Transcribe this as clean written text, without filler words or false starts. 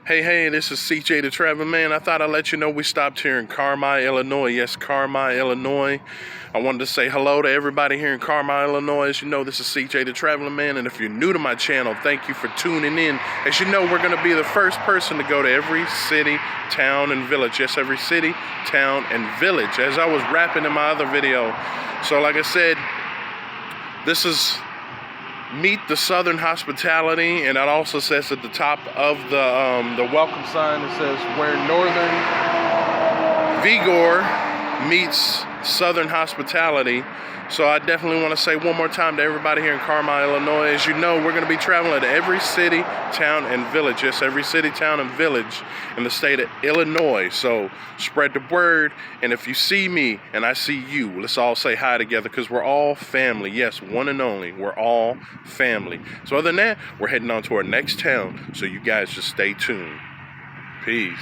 Hey, this is CJ the Traveling Man. I thought I'd let you know we stopped here in Carmi, Illinois. Yes, Carmi, Illinois. I wanted to say hello to everybody here in Carmi, Illinois. As you know, this is CJ the Traveling Man, and if you're new to my channel, thank you for tuning in. As you know, we're going to be the first person to go to every city, town, and village. Yes, every city, town, and village, as I was rapping in my other video. So like I said, this is Meet the Southern Hospitality, and it also says at the top of the welcome sign, it says where Northern Vigor meets Southern Hospitality. So I definitely want to say one more time to everybody here in Carmi, Illinois, as you know, we're going to be traveling to every city, town, and village. Yes, every city, town, and village in the state of Illinois. So spread the word, and if you see me and I see you, let's all say hi together, because we're all family. Yes, one and only. We're all family. So other than that, we're heading on to our next town, so you guys just stay tuned. Peace.